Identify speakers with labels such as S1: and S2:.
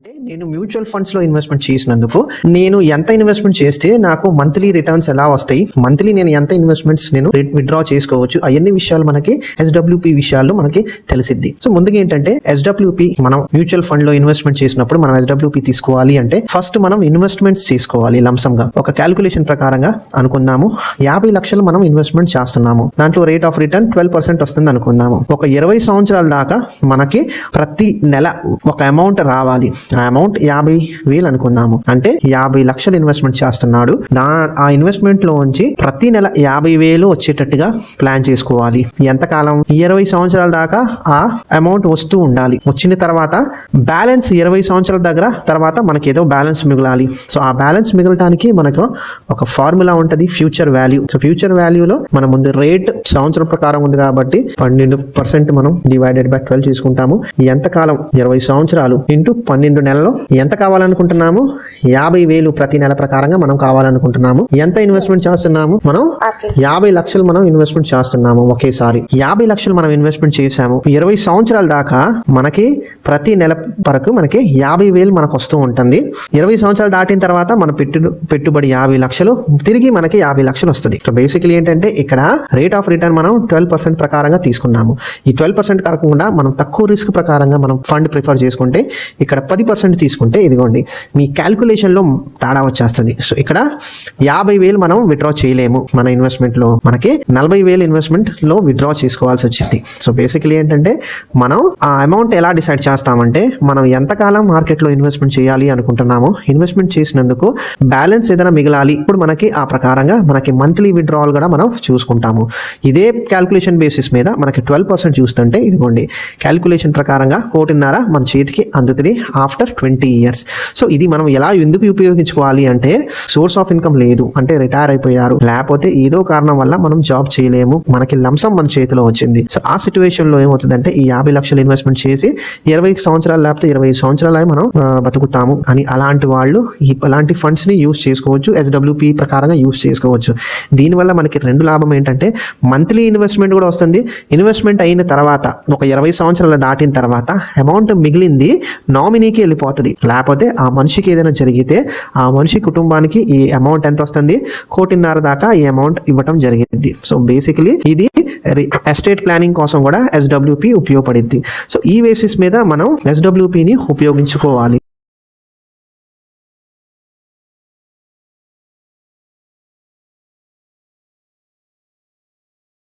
S1: అంటే నేను mutual funds లో ఇన్వెస్ట్మెంట్ చేసినందుకు నేను ఎంత ఇన్వెస్ట్మెంట్ చేస్తే నాకు మంత్లీ రిటర్న్స్ ఎలా వస్తాయి, మంత్లీ నేను ఎంత ఇన్వెస్ట్మెంట్స్ నేను విత్డ్రా చేసుకోవచ్చు, అవన్నీ విషయాలు మనకి ఎస్డబ్ల్యూపీ విషయాల్లో మనకి తెలిసిద్ది. సో ముందుగా ఏంటంటే ఎస్డబ్ల్యూపీ మనం మ్యూచువల్ ఫండ్ లో ఇన్వెస్ట్మెంట్ చేసినప్పుడు మనం ఎస్డబ్ల్యూపీ తీసుకోవాలి అంటే ఫస్ట్ మనం ఇన్వెస్ట్మెంట్స్ చేసుకోవాలి. లంసంగా ఒక క్యాల్కులేషన్ ప్రకారంగా అనుకుందాము 50 లక్షలు మనం ఇన్వెస్ట్మెంట్ చేస్తున్నాము, దాంట్లో రేట్ ఆఫ్ రిటర్న్ 12% వస్తుంది అనుకుందాము. ఒక 20 సంవత్సరాల దాకా మనకి ప్రతి నెల ఒక అమౌంట్ రావాలి. ఆ అమౌంట్ 50,000 అనుకుందాము. అంటే 50 లక్షలు ఇన్వెస్ట్మెంట్ చేస్తున్నాడు. ఆ ఇన్వెస్ట్మెంట్ లో నుంచి ప్రతి నెల 50,000 వచ్చేటట్టుగా ప్లాన్ చేసుకోవాలి. ఎంతకాలం? 20 సంవత్సరాల దాకా ఆ అమౌంట్ వస్తూ ఉండాలి. వచ్చిన తర్వాత బ్యాలెన్స్ 20 సంవత్సరాల దగ్గర తర్వాత మనకి ఏదో బ్యాలెన్స్ మిగలాలి. సో ఆ బ్యాలెన్స్ మిగలటానికి మనకు ఒక ఫార్ములా ఉంటుంది, ఫ్యూచర్ వాల్యూ. సో ఫ్యూచర్ వాల్యూలో మన ముందు రేట్ సంవత్సరం ప్రకారం ఉంది కాబట్టి 12% మనం డివైడెడ్ బై 12 తీసుకుంటాము. ఎంతకాలం? 20 సంవత్సరాలు ఇంటూ 12 నెలలో ఎంత కావాలనుకుంటున్నాము? 50,000 ప్రతి నెల ప్రకారంగా మనం కావాలనుకుంటున్నాము. ఎంత ఇన్వెస్ట్మెంట్ చేస్తున్నాము? మనం 50 లక్షలు మనం ఇన్వెస్ట్మెంట్ చేస్తున్నాము ఒకేసారి. 50 లక్షలు మనం ఇన్వెస్ట్మెంట్ చేసాము. 20 సంవత్సరాల దాకా మనకి ప్రతి నెల వరకు మనకి 50,000 మనకు వస్తూ ఉంటుంది. 20 సంవత్సరాలు దాటిన తర్వాత మన పెట్టుబడి 50 లక్షలు, తిరిగి మనకి 50 లక్షలు వస్తుంది. సో బేసికలీ ఏంటంటే ఇక్కడ రేట్ ఆఫ్ రిటర్న్ మనం 12% ప్రకారంగా తీసుకున్నాము. ఈ 12% కాకుండా మనం తక్కువ రిస్క్ ప్రకారంగా మనం ఫండ్ ప్రిఫర్ చేసుకుంటే ఇక్కడ 10% తీసుకుంటే ఇదిగోండి మీ క్యాల్కులేషన్ లో తేడా వచ్చేస్తుంది. సో ఇక్కడ 50,000 మనం విత్డ్రా చేయలేము. మన ఇన్వెస్ట్మెంట్ లో మనకి 40,000 ఇన్వెస్ట్మెంట్ లో విత్డ్రా చేసుకోవాల్సి వచ్చింది. సో బేసికలీ ఏంటంటే మనం ఆ అమౌంట్ ఎలా డిసైడ్ చేస్తామంటే మనం ఎంతకాలం మార్కెట్ లో ఇన్వెస్ట్మెంట్ చేయాలి అనుకుంటున్నాము, ఇన్వెస్ట్మెంట్ చేసినందుకు బ్యాలెన్స్ ఏదైనా మిగలాలి. ఇప్పుడు మనకి ఆ ప్రకారంగా మనకి మంత్లీ విత్డ్రావల్ కూడా మనం చూసుకుంటాము. ఇదే క్యాల్కులేషన్ బేసిస్ మీద మనకి 12% చూస్తుంటే ఇదిగోండి క్యాల్కులేషన్ ప్రకారంగా 1,500,000 మన చేతికి అందుతుంది ఆఫ్టర్ 20 ఇయర్స్. సో ఇది మనం ఎందుకు ఉపయోగించుకోవాలి అంటే సోర్స్ ఆఫ్ ఇన్కమ్ లేదు అంటే రిటైర్ అయిపోయారు, లేకపోతే ఏదో కారణం వల్ల మనం జాబ్ చేయలేము, మనకి లంసం మన చేతిలో వచ్చింది. సో ఆ సిచ్యువేషన్ లో ఏమవుతుందంటే ఈ 50 లక్షలు ఇన్వెస్ట్మెంట్ చేసి 20 సంవత్సరాలు లేకపోతే 20 సంవత్సరాలు మనం బతుకుతాము అని అలాంటి వాళ్ళు అలాంటి ఫండ్స్ ని యూజ్ చేసుకోవచ్చు, ఎస్డబ్ల్యూపీ ప్రకారంగా యూజ్ చేసుకోవచ్చు. దీనివల్ల మనకి రెండు లాభం ఏంటంటే మంత్లీ ఇన్వెస్ట్మెంట్ కూడా వస్తుంది. ఇన్వెస్ట్మెంట్ అయిన తర్వాత ఒక 20 సంవత్సరాలు దాటిన తర్వాత అమౌంట్ మిగిలింది నామినీకి వెళ్ళిపోతుంది. లేకపోతే ఆ మనిషికి ఏదైనా జరిగితే ఆ మనిషి కుటుంబానికి ఈ అమౌంట్ ఎంత వస్తుంది? 1,500,000 దాకా ఈ అమౌంట్ ఇవ్వటం జరిగింది. సో బేసికలీ ఇది ఎస్టేట్ ప్లానింగ్ కోసం కూడా ఎస్డబ్ల్యూపీ ఉపయోగపడింది. సో ఈ బేసిస్ మీద మనం ఎస్డబ్ల్యూపీని ఉపయోగించుకోవాలి.